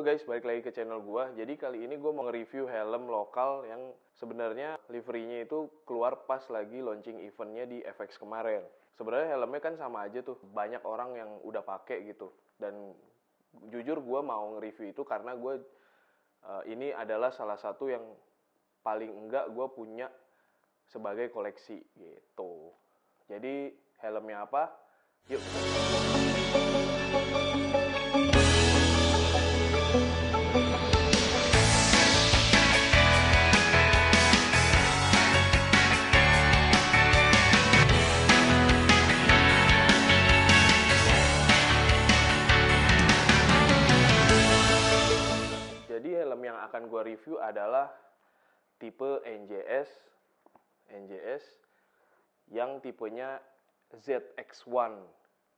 guys, balik lagi ke channel gua. Jadi kali ini gua mau nge-review helm lokal yang sebenarnya liverynya itu keluar pas lagi launching eventnya di FX kemarin. Sebenarnya helmnya kan sama aja tuh, banyak orang yang udah pakai gitu. Dan jujur gua mau nge-review itu karena gua ini adalah salah satu yang paling enggak gua punya sebagai koleksi gitu. Jadi helmnya apa? Yuk. Jadi helm yang akan gue review adalah tipe NJS yang tipenya ZX1.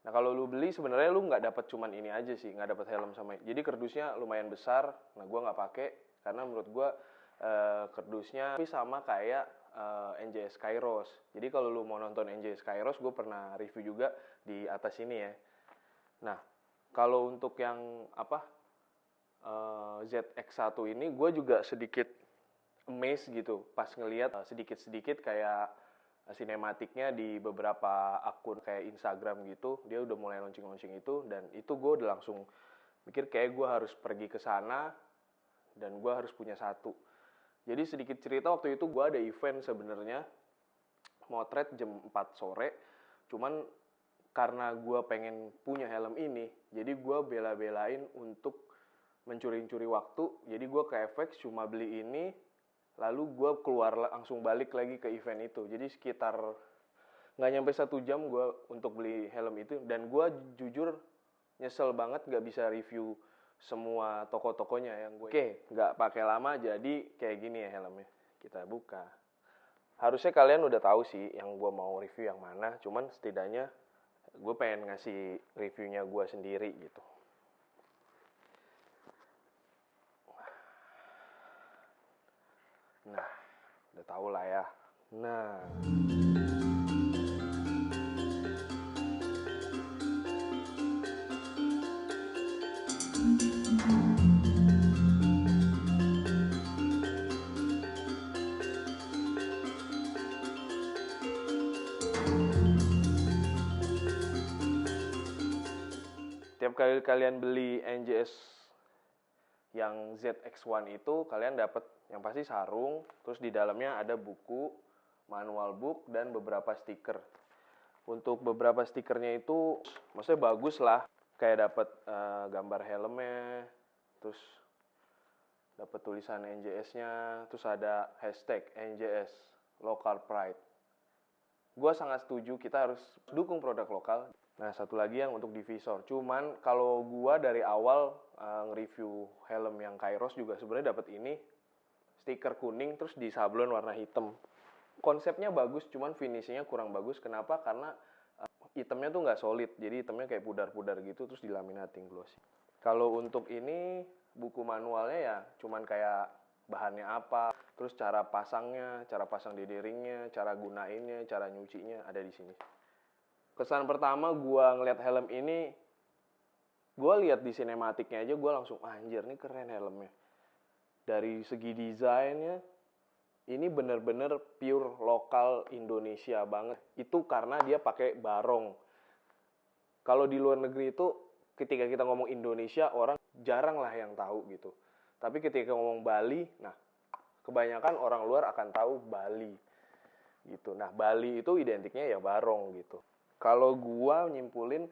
Nah kalau lu beli sebenarnya lu nggak dapat cuman ini aja sih, nggak dapat helm sama. Jadi kardusnya lumayan besar. Nah gue nggak pakai karena menurut gue kardusnya sama kayak NJS Kairos. Jadi kalau lu mau nonton NJS Kairos, gue pernah review juga di atas ini ya. Nah kalau untuk yang ZX1 ini gue juga sedikit amazed gitu pas ngelihat sedikit-sedikit kayak sinematiknya di beberapa akun kayak Instagram gitu, dia udah mulai launching itu, dan itu gue udah langsung mikir kayak gue harus pergi ke sana dan gue harus punya satu. Jadi sedikit cerita, waktu itu gue ada event sebenarnya motret jam 4 sore, cuman karena gue pengen punya helm ini, jadi gue bela-belain untuk mencuri-curi waktu. Jadi gue ke FX cuma beli ini, lalu gue keluar langsung balik lagi ke event itu. Jadi sekitar nggak nyampe 1 jam gue untuk beli helm itu. Dan gue jujur nyesel banget nggak bisa review semua toko-tokonya yang gue. Oke, nggak pakai lama, jadi kayak gini ya helmnya. Kita buka. Harusnya kalian udah tahu sih yang gue mau review yang mana. Cuman setidaknya gue pengen ngasih reviewnya gue sendiri gitu. Nah, udah tahu lah ya. Nah, tiap kali kalian beli NJS yang ZX1 itu, kalian dapat yang pasti sarung, terus di dalamnya ada buku, manual book, dan beberapa stiker. Untuk beberapa stikernya itu maksudnya bagus lah, kayak dapat gambar helmnya, terus dapat tulisan NJS-nya, terus ada hashtag NJS Local Pride. Gue sangat setuju, kita harus dukung produk lokal. Nah, satu lagi yang untuk divisor. Cuman kalau gue dari awal nge-review helm yang Kairos juga sebenarnya dapat ini, stiker kuning terus di sablon warna hitam. Konsepnya bagus, cuman finishingnya kurang bagus. Kenapa? Karena itemnya tuh nggak solid, jadi itemnya kayak pudar-pudar gitu, terus dilaminating glossy. Kalau untuk ini, buku manualnya ya cuman kayak bahannya apa, terus cara pasangnya, cara pasang D-ringnya, cara gunainnya, cara nyucinya ada di sini. Kesan pertama gue ngeliat helm ini, gue lihat di sinematiknya aja gue langsung anjir nih keren helmnya. Dari segi desainnya, ini bener-bener pure lokal Indonesia banget. Itu karena dia pakai barong. Kalau di luar negeri itu ketika kita ngomong Indonesia, orang jarang lah yang tahu gitu. Tapi ketika ngomong Bali, nah kebanyakan orang luar akan tahu Bali gitu. Nah Bali itu identiknya ya barong gitu. Kalau gua nyimpulin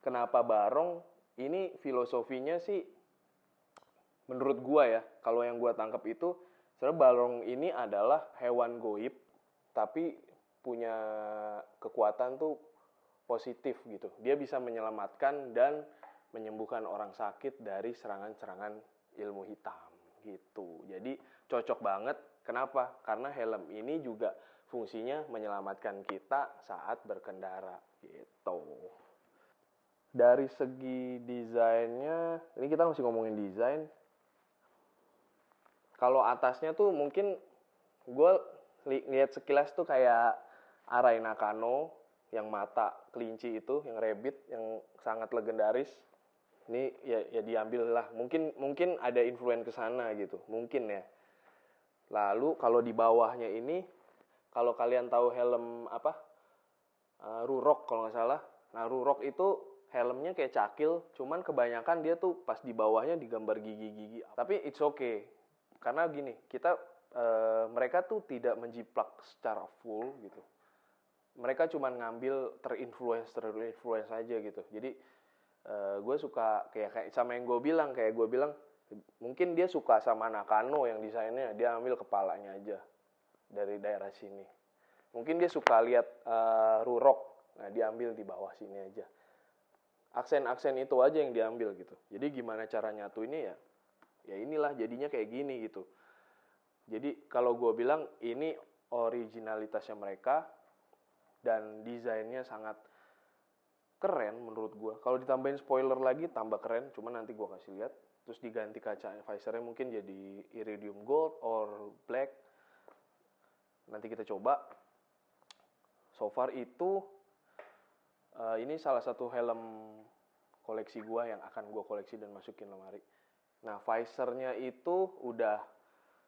kenapa barong, ini filosofinya sih menurut gua ya, kalau yang gua tangkap itu sebenarnya barong ini adalah hewan goib tapi punya kekuatan tuh positif gitu. Dia bisa menyelamatkan dan menyembuhkan orang sakit dari serangan-serangan ilmu hitam gitu. Jadi cocok banget. Kenapa? Karena helm ini juga fungsinya menyelamatkan kita saat berkendara gitu. Dari segi desainnya, ini kita masih ngomongin desain. Kalau atasnya tuh mungkin gue lihat sekilas tuh kayak Arai Nakano yang mata kelinci itu, yang rabbit, yang sangat legendaris. Ini ya diambil lah. Mungkin ada influence ke sana gitu. Mungkin ya. Lalu kalau di bawahnya ini, kalau kalian tahu helm apa? Rurok kalau nggak salah. Nah, Rurok itu helmnya kayak cakil, cuman kebanyakan dia tuh pas di bawahnya digambar gigi-gigi. Tapi it's okay. Karena gini, mereka tuh tidak menjiplak secara full gitu. Mereka cuma ngambil terinfluence aja gitu. Jadi gue suka kayak sama yang gue bilang mungkin dia suka sama Nakano yang desainnya, dia ambil kepalanya aja dari daerah sini. Mungkin dia suka lihat Rurok, nah dia ambil di bawah sini aja. Aksen-aksen itu aja yang diambil gitu. Jadi gimana cara nyatuinnya ya inilah jadinya kayak gini gitu. Jadi kalau gue bilang ini originalitasnya mereka dan desainnya sangat keren menurut gue. Kalau ditambahin spoiler lagi tambah keren, cuman nanti gue kasih lihat. Terus diganti kaca visornya mungkin jadi iridium gold or black. Nanti kita coba. So far itu ini salah satu helm koleksi gue yang akan gue koleksi dan masukin lemari. Nah, visornya itu udah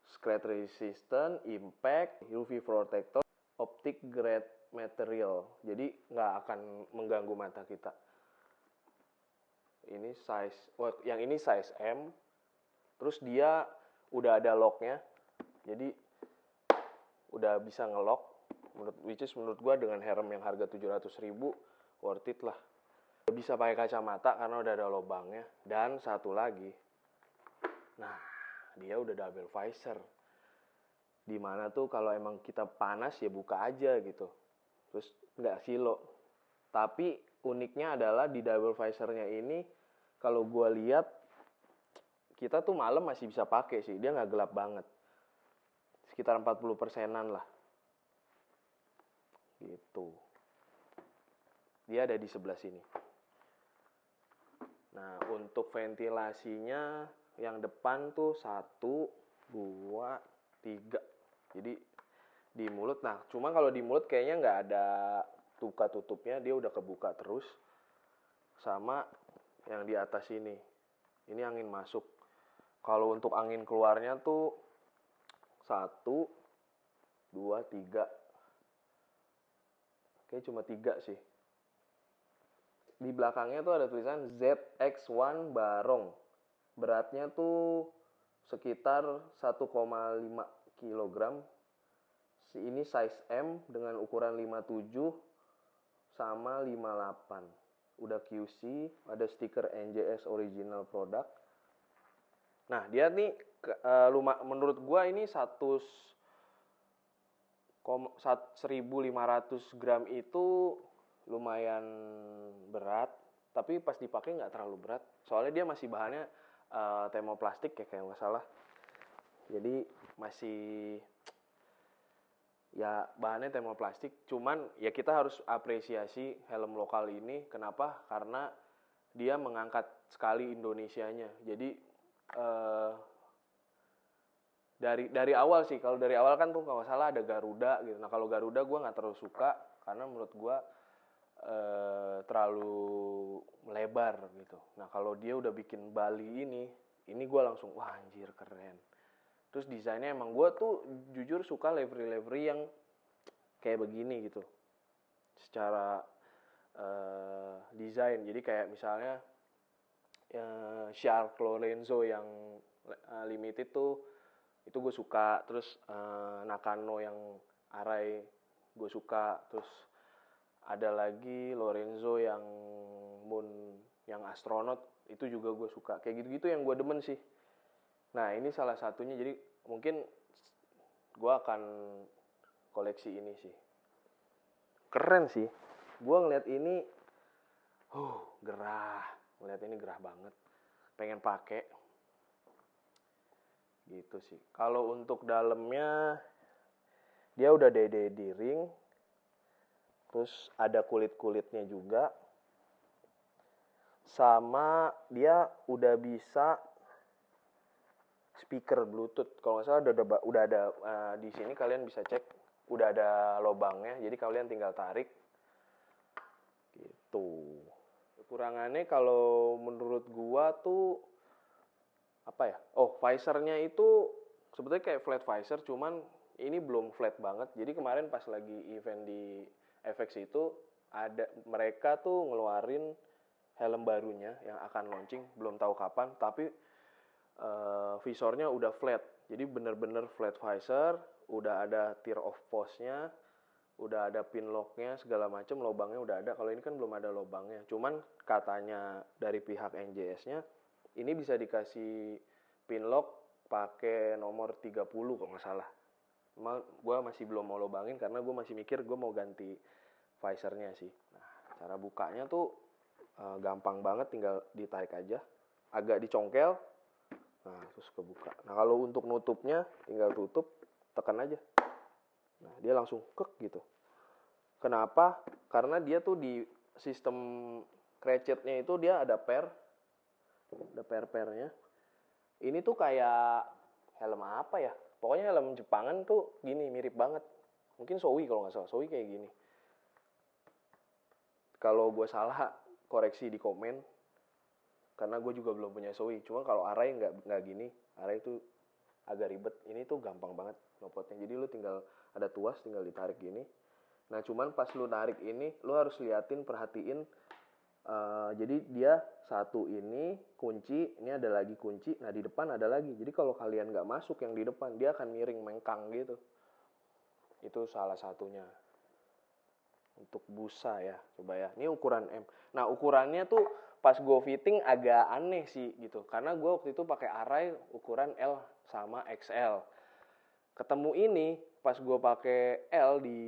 scratch resistant, impact, UV protector, optic grade material. Jadi nggak akan mengganggu mata kita. Ini yang ini size M. Terus dia udah ada locknya. Jadi udah bisa ngelock. Menurut gue dengan helm yang harga 700.000 worth it lah. Bisa pakai kacamata karena udah ada lubangnya. Dan satu lagi, nah dia udah double visor. Dimana tuh kalau emang kita panas ya buka aja gitu. Terus nggak silo. Tapi uniknya adalah di double visornya ini, kalau gue lihat kita tuh malam masih bisa pakai sih. Dia nggak gelap banget. Sekitar 40%-an lah. Gitu. Dia ada di sebelah sini. Nah, untuk ventilasinya yang depan tuh 1, 2, 3. Jadi di mulut. Nah, cuma kalau di mulut kayaknya nggak ada tuka tutupnya, dia udah kebuka terus. Sama yang di atas ini. Ini angin masuk. Kalau untuk angin keluarnya tuh 1, 2, 3. Kayaknya cuma 3 sih. Di belakangnya tuh ada tulisan ZX1 Barong. Beratnya tuh sekitar 1,5 kg. Ini size M dengan ukuran 57 sama 58. Udah QC, ada stiker NJS original product. Nah, dia nih menurut gua ini 1.500 gram itu lumayan berat, tapi pas dipakai nggak terlalu berat. Soalnya dia masih bahannya termoplastik ya kayak nggak salah. Jadi masih ya bahannya termoplastik. Cuman ya kita harus apresiasi helm lokal ini. Kenapa? Karena dia mengangkat sekali Indonesianya. Jadi dari awal sih, kalau dari awal kan tuh kalau salah ada Garuda gitu. Nah kalau Garuda gue nggak terlalu suka karena menurut gue terlalu melebar gitu. Nah kalau dia udah bikin Bali ini gue langsung wah anjir keren. Terus desainnya emang gue tuh jujur suka livery yang kayak begini gitu. Secara desain, jadi kayak misalnya Shark Lorenzo yang limited tuh itu gue suka. Terus Nakano yang Arai gue suka. Terus ada lagi Lorenzo yang Moon yang astronot itu juga gue suka. Kayak gitu-gitu yang gue demen sih. Nah ini salah satunya, jadi mungkin gue akan koleksi ini sih. Keren sih. Gue ngeliat ini gerah. Ngeliat ini gerah banget. Pengen pakai. Gitu sih. Kalau untuk dalamnya dia udah DD ring. Terus ada kulit-kulitnya juga. Sama dia udah bisa speaker Bluetooth. Kalau nggak salah udah ada di sini kalian bisa cek udah ada lubangnya. Jadi kalian tinggal tarik. Gitu. Kekurangannya kalau menurut gua tuh apa ya? Oh, visornya itu sebetulnya kayak flat visor, cuman ini belum flat banget. Jadi kemarin pas lagi event di FX itu ada mereka tuh ngeluarin helm barunya yang akan launching, belum tahu kapan, tapi visornya udah flat. Jadi bener-bener flat visor, udah ada tear of post-nya, udah ada pin lock-nya segala macam, lubangnya udah ada. Kalau ini kan belum ada lubangnya. Cuman katanya dari pihak NJS-nya ini bisa dikasih pin lock pakai nomor 30 kalau nggak salah. Gue masih belum mau lubangin karena gue masih mikir gue mau ganti visornya sih. Nah, cara bukanya tuh gampang banget, tinggal ditarik aja, agak dicongkel, nah terus kebuka. Nah kalau untuk nutupnya tinggal tutup, tekan aja, nah dia langsung kek gitu. Kenapa? Karena dia tuh di sistem ratchetnya itu dia ada per-pernya. Ini tuh kayak helm apa ya? Pokoknya helm Jepangan tuh gini, mirip banget. Mungkin Shoei kalau nggak salah, Shoei kayak gini. Kalau gue salah, koreksi di komen. Karena gue juga belum punya Shoei. Cuma kalau Arai nggak gini. Arai itu agak ribet. Ini tuh gampang banget nopotnya. Jadi lu tinggal ada tuas, tinggal ditarik gini. Nah cuman pas lu tarik ini, lu harus perhatiin. Jadi dia satu ini kunci, ini ada lagi kunci. Nah di depan ada lagi. Jadi kalau kalian nggak masuk yang di depan, dia akan miring mengkang gitu. Itu salah satunya. Untuk busa ya, coba ya. Ini ukuran M. Nah ukurannya tuh pas gue fitting agak aneh sih gitu. Karena gue waktu itu pakai Arai ukuran L sama XL. Ketemu ini pas gue pakai L di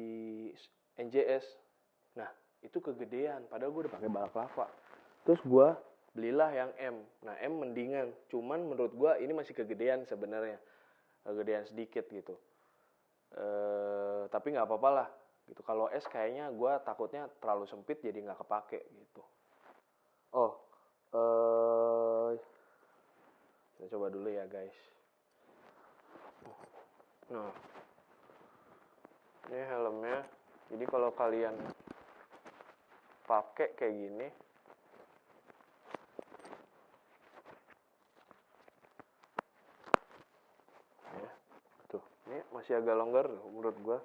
NJS. Nah itu kegedean. Padahal gue udah pakai balaklava. Terus gue belilah yang M. Nah M mendingan. Cuman menurut gue ini masih kegedean sebenarnya. Kegedean sedikit gitu. Tapi nggak apa-apa lah. Gitu. Kalau S kayaknya gue takutnya terlalu sempit jadi nggak kepake gitu. Oh, kita coba dulu ya guys. Nah, ini helmnya. Jadi kalau kalian pakai kayak gini, ya, tuh, ini masih agak longgar menurut gue.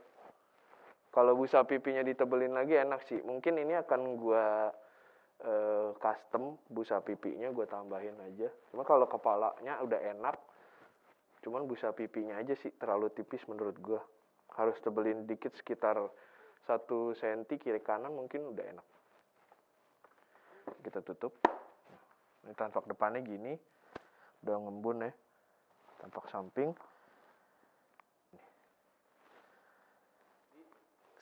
Kalau busa pipinya ditebelin lagi enak sih. Mungkin ini akan gue custom busa pipinya gue tambahin aja. Cuma kalau kepalanya udah enak. Cuman busa pipinya aja sih terlalu tipis menurut gue. Harus tebelin dikit sekitar 1 cm kiri kanan mungkin udah enak. Kita tutup. Ini tampak depannya gini. Udah ngembun ya. Tampak samping.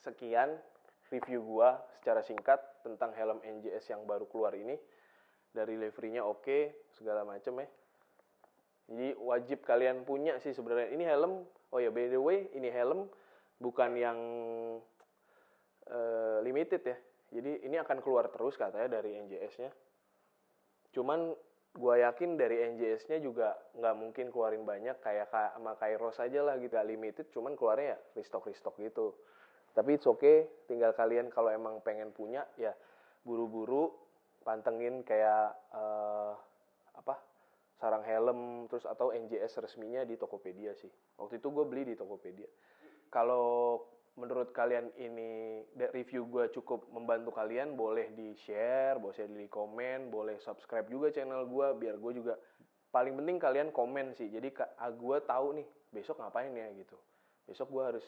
Sekian review gua secara singkat tentang helm NJS yang baru keluar ini. Dari liverynya oke, segala macem ya. Jadi wajib kalian punya sih sebenarnya. Ini helm, oh ya by the way, ini helm bukan yang limited ya. Jadi ini akan keluar terus katanya dari NJS-nya. Cuman gua yakin dari NJS-nya juga nggak mungkin keluarin banyak kayak sama Kairos aja lah gitu. Gak limited, cuman keluarnya ya restock gitu. Tapi it's okay, tinggal kalian kalau emang pengen punya ya buru-buru pantengin kayak sarang helm terus atau NJS resminya di Tokopedia sih. Waktu itu gue beli di Tokopedia. Kalau menurut kalian ini review gue cukup membantu kalian, boleh di-share, boleh di komen, boleh subscribe juga channel gue biar gue juga, paling penting kalian komen sih. Jadi gue tahu nih besok ngapain ya gitu. Besok gue harus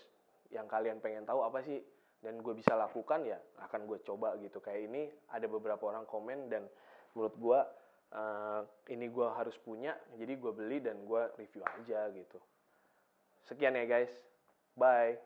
yang kalian pengen tahu apa sih dan gue bisa lakukan ya akan gue coba gitu. Kayak ini ada beberapa orang komen dan menurut gue ini gue harus punya, jadi gue beli dan gue review aja gitu. Sekian ya guys, bye.